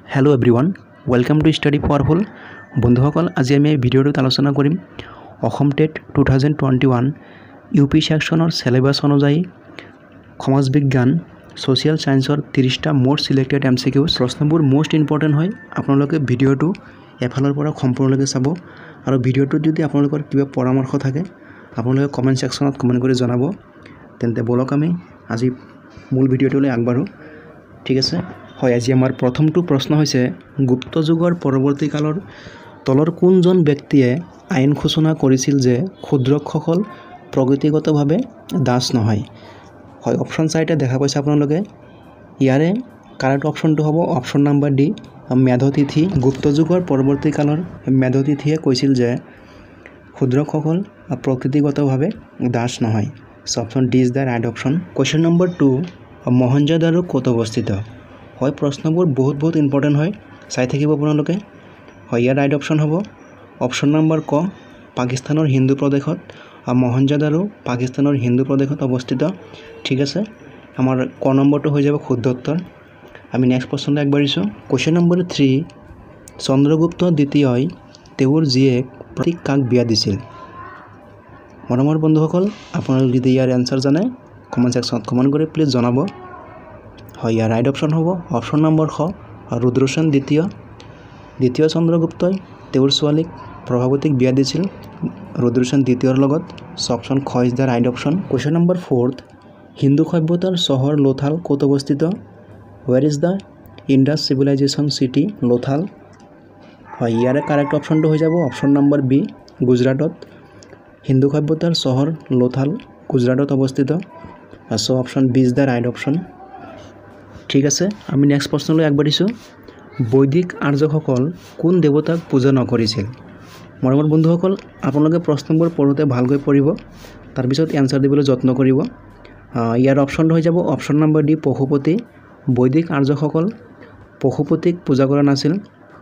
Hello everyone welcome to study powerful बंधुসকল আজি আমি এই ভিডিঅ'টোত আলোচনা কৰিম অসম টেট 2021 ইউপি সেকশনৰ সিলেবাস অনুযায়ী সমাজ বিজ্ঞান সোশিয়াল সায়েন্সৰ 30টা মোস্ট সিলেক্টেড এমসিকিউজ প্ৰশ্নবোৰ মোস্ট ইম্পৰ্টেন্ট হয় আপোনালোকে ভিডিঅ'টো এফালৰ পৰা সম্পূৰ্ণলৈকে চাব আৰু ভিডিঅ'টোত যদি আপোনালোকৰ কিবা পৰামৰ্শ থাকে আপোনালোকে কমেন্ট সেকশনত কমেন্ট কৰি জনাব তেন্তে বলক আমি আজি মূল ভিডিঅ'টোলৈ আগবাঢ়ো ঠিক আছে হয় আজি আমাৰ প্ৰথমটো প্ৰশ্ন হৈছে গুপ্ত যুগৰ পৰৱৰ্তী কালৰ তলৰ কোনজন ব্যক্তিয়ে আইন ঘোষণা কৰিছিল যে ক্ষুদ্ৰকসকল প্ৰগতিগতভাৱে দাস নহয় হয় অপচন চাইতে দেখা পাইছে আপোনালোকে ইয়াৰে কাৰেক্ট অপচনটো হ'ব অপচন নাম্বাৰ ডি মেধতিথি গুপ্ত যুগৰ পৰৱৰ্তী কালৰ মেধতিথিয়ে কৈছিল যে ক্ষুদ্ৰকসকল প্ৰকৃতিগতভাৱে দাস নহয় so option D is the right option question number 2 Mohenjodaro ক'ত অৱস্থিত হয় প্ৰশ্নবোৰ বহুত ইম্পৰ্টেন্ট হয় চাই থাকিব আপোনালোকে হয় ইয়াৰ ৰাইট অপচন হ'ব অপচন নম্বৰ ক পাকিস্তানৰ হিন্দু প্ৰদেশত মহেঞ্জোদাৰো পাকিস্তানৰ হিন্দু প্ৰদেশত অৱস্থিত ঠিক আছে আমাৰ ক নম্বৰটো হৈ যাব শুদ্ধ উত্তৰ আমি নেক্সট প্ৰশ্নলৈ আগবাঢ়িছো কোৱেশ্চন নম্বৰ 3 চন্দ্ৰগুপ্ত দ্বিতীয়ই তেওঁৰ জীয়েক প্ৰতীক কাক বিয়া দিছিল মৰমৰ বন্ধুসকল আপোনালোকে যদি ইয়াৰ এনসাৰ জানে কমেন্ট সেকশনত কমেন্ট কৰি প্লিজ জনাব হয় ইয়াৰ ৰাইট অপচন হ'ব অপচন নম্বৰ খ ৰুদ্ৰসেন দ্বিতীয় চন্দ্ৰগুপ্তই তেওঁৰ ছোৱালীক প্ৰভাৱতীক বিয়া দিছিল ৰুদ্ৰসেন দ্বিতীয়ৰ লগত অপচন খ is the right option question number 4 Hindu সভ্যতাৰ চহৰ লোথাল ক'ত অৱস্থিত where is the Indus civilization city Lothal হয় ইয়াৰে কাৰেক্ট অপচনটো হৈ যাব অপচন নম্বৰ বি গুজৰাটত হিন্দু সভ্যতাৰ চহৰ লোথাল গুজৰাটত অৱস্থিত so option B is the right option ঠিক আছে আমি নেক্সট প্ৰশ্নলৈ আগবাঢ়িছো বৈদিক আৰ্যসকল কোন দেৱতাক পূজা নকৰিছিল মৰমৰ বন্ধুসকল আপোনালোকে প্ৰশ্নবোৰ পঢ়োতে ভালকৈ পঢ়িব তাৰ পিছত এনসাৰ দিবলৈ যত্ন কৰিব ইয়াৰ অপচনটো হৈ যাব অপচন নম্বৰ ডি পশুপতি বৈদিক আৰ্যসকল পশুপতিক পূজা কৰা নাছিল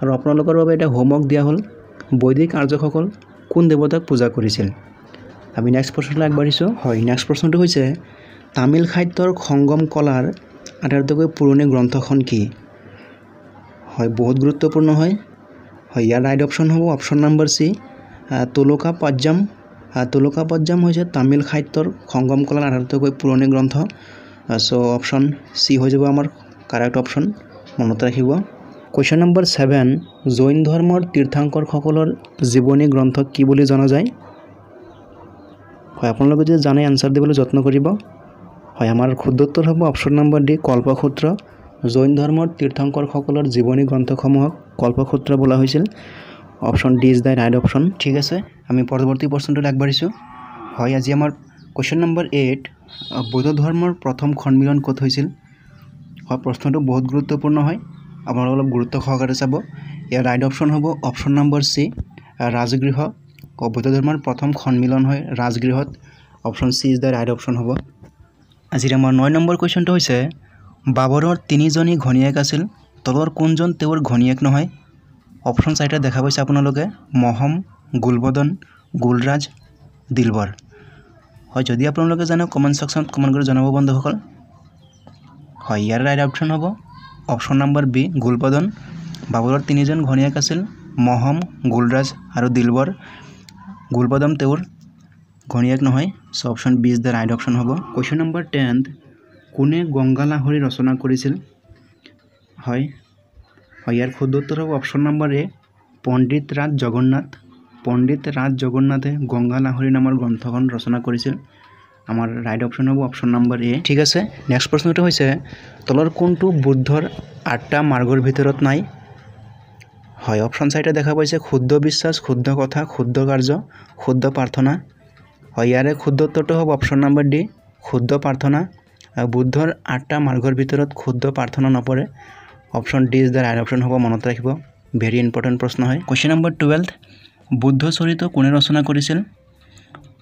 আৰু আপোনালোকৰ বাবে এটা হোমৱৰ্ক দিয়া হ'ল বৈদিক আৰ্যসকল কোন দেৱতাক পূজা কৰিছিল আমি নেক্সট প্ৰশ্নলৈ আগবাঢ়িছো হয় নেক্সট প্ৰশ্নটো হৈছে তামিল সাহিত্যৰ সংগম কলাৰ আটাইতকৈ পুৰণি গ্ৰন্থখন কি হয় বহুত গুৰুত্বপূৰ্ণ হয় ইয়াৰ ৰাইট অপচন হ'ব অপচন নম্বৰ সি তোলকাপদ্যম হৈছে তামিল সাহিত্যৰ সংগম কলাৰ আটাইতকৈ পুৰণি গ্ৰন্থ সো অপচন সি হৈ যাব আমাৰ কাৰেক্ট অপচন মনত ৰাখিব কোৱেশ্চন নম্বৰ 7 জৈন ধৰ্মৰ তীৰ্থংকৰসকলৰ জীৱনী গ্ৰন্থ কি বুলি জনা যায় হয় আপোনালোকে যদি জানে আনসাৰ দিবলৈ যত্ন কৰিব হয় আমাৰ শুদ্ধ উত্তৰ হ'ব অপচন নম্বৰ ডি কল্পসূত্ৰ জৈন ধৰ্মৰ তীৰ্থংকৰসকলৰ জীৱনী গ্ৰন্থসমূহক কল্পসূত্ৰ বোলা হৈছিল option D is the right option ঠিক আছে আমি পৰৱৰ্তী প্ৰশ্নটোলৈ আগবাঢ়িছো হয় আজি আমাৰ কোৱেশ্চন নম্বৰ 8 বৌদ্ধ ধৰ্মৰ প্ৰথম সন্মিলন ক'ত হৈছিল হয় প্ৰশ্নটো বহুত গুৰুত্বপূৰ্ণ হয় আপোনালোকে অলপ গুৰুত্ব সহকাৰে চাব ইয়াৰ ৰাইট অপচন হ'ব অপচন নম্বৰ সি ৰাজগৃহ বৌদ্ধ ধৰ্মৰ প্ৰথম সন্মিলন হয় ৰাজগৃহত option C is the right option হ'ব আজিৰ আমাৰ 9 নম্বৰ কোৱেশ্চনটো হৈছে বাবৰৰ তিনিজনী ঘণীয়েক আছিল তলৰ কোনজন তেওঁৰ ঘণীয়েক নহয় অপচন চাইটা দেখা পাইছে আপোনালোকে মহম গুলবদন গুলৰাজ দিলবৰ হয় যদি আপোনালোকে জানে কমেন্ট সেকশনত কমেন্ট কৰি জনাব বন্ধুসকল হয় ইয়াৰ ৰাইট অপচন হ'ব অপচন নম্বৰ বি গুলবদন বাবৰৰ তিনিজন ঘণীয়েক আছিল মহম গুলৰাজ আৰু দিলবৰ গুলবদন তেওঁৰ ঘণীয়েক নহয় so option B is the right option হ'ব কোৱেশ্চন নম্বৰ 10 কোনে গংগা লাহৰী ৰচনা কৰিছিল হয় ইয়াৰ শুদ্ধ উত্তৰ হ'ব অপচন নম্বৰ এ পণ্ডিত ৰাজ জগন্নাথে গংগা লাহৰী নামৰ গ্ৰন্থখন ৰচনা কৰিছিল আমাৰ ৰাইট অপচন হ'ব অপচন নম্বৰ এ ঠিক আছে নেক্সট প্ৰশ্নটো হৈছে তলৰ কোনটো বুদ্ধৰ 8টা মাৰ্গৰ ভিতৰত নাই হয় অপচন চাইটা দেখা পাইছে শুদ্ধ বিশ্বাস শুদ্ধ কথা শুদ্ধ কাৰ্য শুদ্ধ প্ৰাৰ্থনা হয় ইয়াৰে শুদ্ধ উত্তৰটো হ'ব অপচন নম্বৰ ডি শুদ্ধ প্ৰাৰ্থনা বুদ্ধৰ 8টা মাৰ্গৰ ভিতৰত শুদ্ধ প্ৰাৰ্থনা নপৰে option D is the right option হ'ব মনত ৰাখিব ভেৰি ইম্পৰ্টেন্ট প্ৰশ্ন হয় কোৱেশ্চন নম্বৰ 12 বুদ্ধ চৰিত কোনে ৰচনা কৰিছিল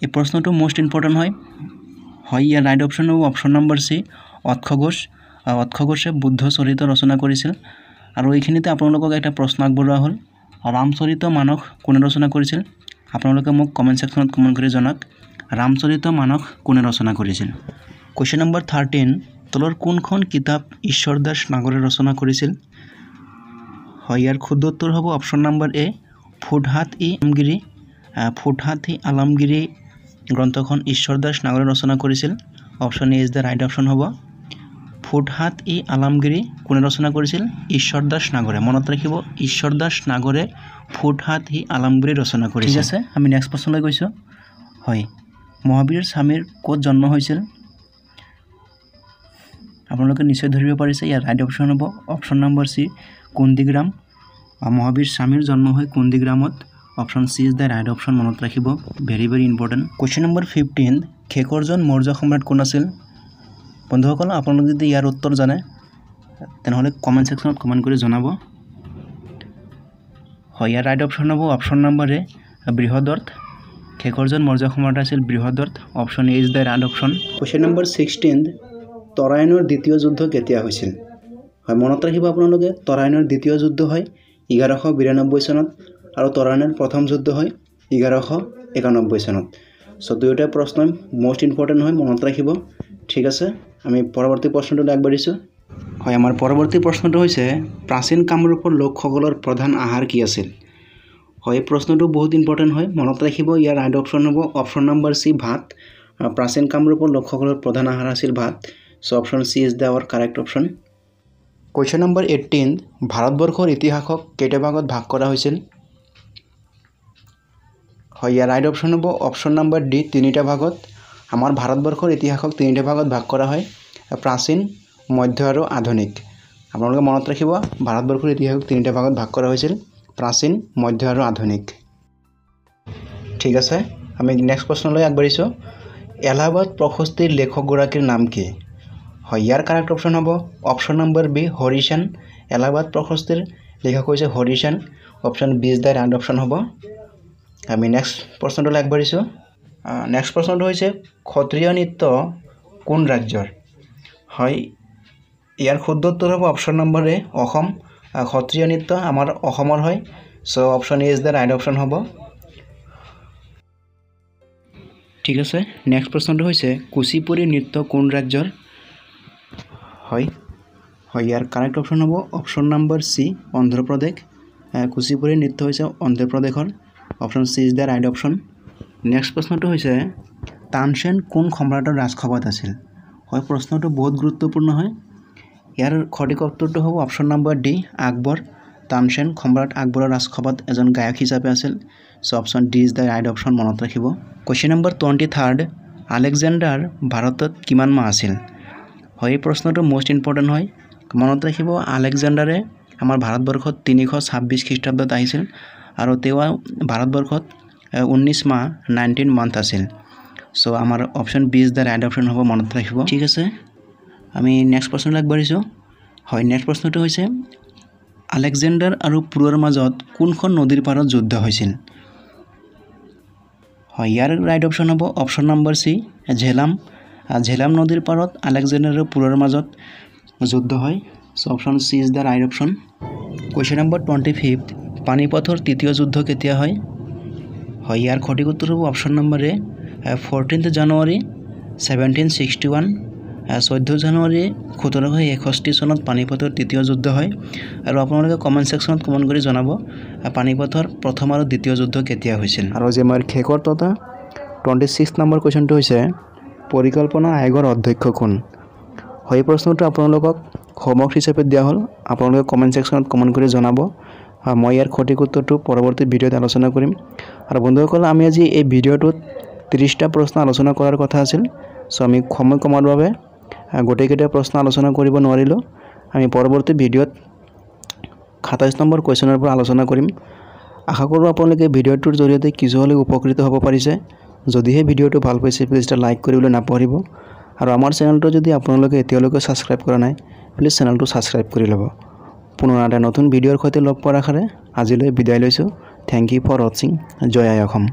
এই প্ৰশ্নটো মোস্ট ইম্পৰ্টেন্ট হয় ইয়াৰ ৰাইট অপচন হ'ব অপচন নম্বৰ সি অক্ষঘোষে বুদ্ধ চৰিত ৰচনা কৰিছিল আৰু এইখিনিতে আপোনালোকক এটা প্ৰশ্ন আগবঢ়োৱা হ'ল ৰামচৰিত মানস কোনে ৰচনা কৰিছিল আপোনালোকে মোক কমেন্ট সেকশনত কমেন্ট কৰি জনাওক ৰামচৰিত মানস কোনে ৰচনা কৰিছিল কোৱেশ্চন নম্বৰ 13 তলৰ কোনখন কিতাপ ঈশ্বৰ দাস নাগৰে ৰচনা কৰিছিল হয় ইয়াৰ শুদ্ধ উত্তৰ হ'ব অপশ্যন নম্বৰ এ ফুটহাট-ই-আলমগিৰি। ফুটহাট-ই-আলমগিৰি গ্ৰন্থখন ঈশ্বৰ দাস নাগৰে ৰচনা কৰিছিল। Option A is the right option হ'ব। ফুটহাট-ই-আলমগিৰি কোনে ৰচনা কৰিছিল? ঈশ্বৰ দাস নাগৰে। মনত ৰাখিব, ঈশ্বৰ দাস নাগৰে ফুটহাট-ই-আলমগিৰি ৰচনা কৰিছিল। ঠিক আছে, আমি নেক্সট প্ৰশ্নলৈ গৈছোঁ। হয়, মহাবীৰ স্বামীৰ ক'ত জন্ম হৈছিল? আপোনালোকে নিশ্চয় ধৰিব পাৰিছে। ইয়াৰ ৰাইট অপশ্যন হ'ব option number C Kundigram. Mahavir স্বামীৰ জন্ম হয় কুন্দিগ্ৰামত। Option C is the right option. মনত ৰাখিব, very very important. Question number 15, শেষৰজন মৌৰ্য সম্ৰাট কোন আছিল? বন্ধুসকল, আপোনালোকে যদি ইয়াৰ উত্তৰ জানে তেনেহ'লে কমেণ্ট ছেকশ্যনত কমেণ্ট কৰি জনাব। হয়, ইয়াৰ ৰাইট অপশ্যন হ'ব অপশ্যন নম্বৰ এ বৃহদৰ্থ। শেষৰজন মৌৰ্য সম্ৰাট আছিল Brihadratha. Option A is the right option. Question number 16, তৰাইনৰ দ্বিতীয় যুদ্ধ কেতিয়া হৈছিল? হয়, মনত ৰাখিব আপোনালোকে, তৰাইনৰ দ্বিতীয় যুদ্ধ হয় 1192 চনত আৰু তৰাইনৰ প্ৰথম যুদ্ধ হয় 1191 চনত। চ' দুয়োটা প্ৰশ্ন মষ্ট ইম্পৰ্টেণ্ট হয়, মনত ৰাখিব। ঠিক আছে, আমি পৰৱৰ্তী প্ৰশ্নটোলৈ আগবাঢ়িছোঁ। হয়, আমাৰ পৰৱৰ্তী প্ৰশ্নটো হৈছে প্ৰাচীন কামৰূপৰ লোকসকলৰ প্ৰধান আহাৰ কি আছিল? হয়, এই প্ৰশ্নটো বহুত ইম্পৰ্টেণ্ট হয়, মনত ৰাখিব। ইয়াৰ ৰাইট অপশ্যন হ'ব অপশ্যন নম্বৰ চি ভাত। প্ৰাচীন কামৰূপৰ লোকসকলৰ প্ৰধান আহাৰ আছিল ভাত। So' option C is the our correct option. Question number 18, ভাৰতবৰ্ষৰ ইতিহাসক কেইটা ভাগত ভাগ কৰা হৈছিল? হয়, ইয়াৰ ৰাইট অপশ্যন হ'ব অপশ্যন নম্বৰ ডি 3টা ভাগত। আমাৰ ভাৰতবৰ্ষৰ ইতিহাসক 3টা ভাগত ভাগ কৰা হয়, প্ৰাচীন, মধ্য আৰু আধুনিক। আপোনালোকে মনত ৰাখিব, ভাৰতবৰ্ষৰ ইতিহাসক 3টা ভাগত ভাগ কৰা হৈছিল, প্ৰাচীন, মধ্য আৰু আধুনিক। ঠিক আছে, আমি নেক্সট প্ৰশ্নলৈ আগবাঢ়িছোঁ। এলাহাবাদ প্ৰশস্তিৰ লেখকগৰাকীৰ নাম কি? হয়, ইয়াৰ কাৰেক্ট অপশ্যন হ'ব option number B Harisen. Allahabad প্ৰশস্তিৰ লেখক হৈছে Harisen. Option B is the right option হ'ব। আমি নেক্সট প্ৰশ্নটোলৈ আগবাঢ়িছোঁ। নেক্সট প্ৰশ্নটো হৈছে ক্ষত্ৰিয় নৃত্য কোন ৰাজ্যৰ? হয়, ইয়াৰ শুদ্ধ উত্তৰ হ'ব অপশ্যন নম্বৰ এ অসম। ক্ষত্ৰিয় নৃত্য আমাৰ অসমৰ হয়। So' option A is the right option হ'ব। ঠিক আছে, নেক্সট প্ৰশ্নটো হৈছে কুচিপুড়ি নৃত্য কোন ৰাজ্যৰ? হয়, ইয়াৰ কাৰেক্ট অপশ্যন হ'ব option number C Andhra Pradesh. Kuchipudi নৃত্য হৈছে অন্ধ্ৰপ্ৰদেশৰ। Option C is the right option. Next প্ৰশ্নটো হৈছে তানসেন কোন সম্ৰাটৰ ৰাজসভাত আছিল? হয়, প্ৰশ্নটো বহুত গুৰুত্বপূৰ্ণ হয়। ইয়াৰ সঠিক উত্তৰটো হ'ব option number D Akbar. Tansen সম্ৰাট আকবৰৰ ৰাজসভাত এজন গায়ক হিচাপে আছিল। So' option D is the right option. মনত ৰাখিব। কুৱেশ্যন নম্বৰ 23, আলেকজেণ্ডাৰ ভাৰতত কিমান মাহ আছিল? হয়, এই প্ৰশ্নটো মষ্ট ইম্পৰ্টেণ্ট হয়, মনত ৰাখিব। আলেকজেণ্ডাৰে আমাৰ ভাৰতবৰ্ষত 326 খ্ৰীষ্টাব্দত আহিছিল আৰু তেওঁ ভাৰতবৰ্ষত 19 মাহ 19 মান্থ আছিল। চ' আমাৰ option B is the right option হ'ব, মনত ৰাখিব। ঠিক আছে, আমি নেক্সট প্ৰশ্নলৈ আগবাঢ়িছোঁ। হয়, নেক্সট প্ৰশ্নটো হৈছে আলেকজেণ্ডাৰ আৰু পুৰৰ মাজত কোনখন নদীৰ পাৰত যুদ্ধ হৈছিল? হয়, ইয়াৰ ৰাইট অপশ্যন হ'ব option number C Jhelum. Jhelum নদীৰ পাৰত আলেকজেণ্ডাৰ আৰু পুৰৰ মাজত যুদ্ধ হয়। So' option C is the right option. Question number 25, পানিপথৰ তৃতীয় যুদ্ধ কেতিয়া হয়? হয়, ইয়াৰ সঠিক উত্তৰ হ'ব অপশ্যন নম্বৰ এ 14 জানুৱাৰী 1761। 14 জানুৱাৰী 1761 চনত পানিপথৰ তৃতীয় যুদ্ধ হয়। আৰু আপোনালোকে কমেণ্ট ছেকশ্যনত কমেণ্ট কৰি জনাব পানিপথৰ প্ৰথম আৰু দ্বিতীয় যুদ্ধ কেতিয়া হৈছিল। আৰু যে আমাৰ শেষৰ 26 নম্বৰ কুৱেশ্যনটো হৈছে পৰিকল্পনা আয়োগৰ অধ্যক্ষ কোন? হয়, এই প্ৰশ্নটো আপোনালোকক হোমৱৰ্ক হিচাপে দিয়া হ'ল। আপোনালোকে কমেণ্ট ছেকশ্যনত কমেণ্ট কৰি জনাব। মই ইয়াৰ সঠিক উত্তৰটো পৰৱৰ্তী ভিডিঅ'ত আলোচনা কৰিম। আৰু বন্ধুসকল, আমি আজি এই ভিডিঅ'টোত 30টা প্ৰশ্ন আলোচনা কৰাৰ কথা আছিল। চ' আমি সময় কমাৰ বাবে গোটেইকেইটা প্ৰশ্ন আলোচনা কৰিব নোৱাৰিলোঁ। আমি পৰৱৰ্তী ভিডিঅ'ত 27 নম্বৰ কুৱেশ্যনৰ পৰা আলোচনা কৰিম। আশা কৰোঁ আপোনালোকে ভিডিঅ'টোৰ জৰিয়তে কিছু হ'লেও উপকৃত হ'ব পাৰিছে। যদিহে ভিডিঅ'টো ভাল পাইছে প্লিজ এটা লাইক কৰিবলৈ নাপাহৰিব। আৰু আমাৰ চেনেলটো যদি আপোনালোকে এতিয়ালৈকে ছাবস্ক্ৰাইব কৰা নাই প্লিজ চেনেলটো ছাবস্ক্ৰাইব কৰি ল'ব। পুনৰ এটা নতুন ভিডিঅ'ৰ সৈতে লগ পোৱাৰ আশাৰে আজিলৈ বিদায় লৈছোঁ। থেংক ইউ ফৰ ৱাচিং। জয় আই অসম।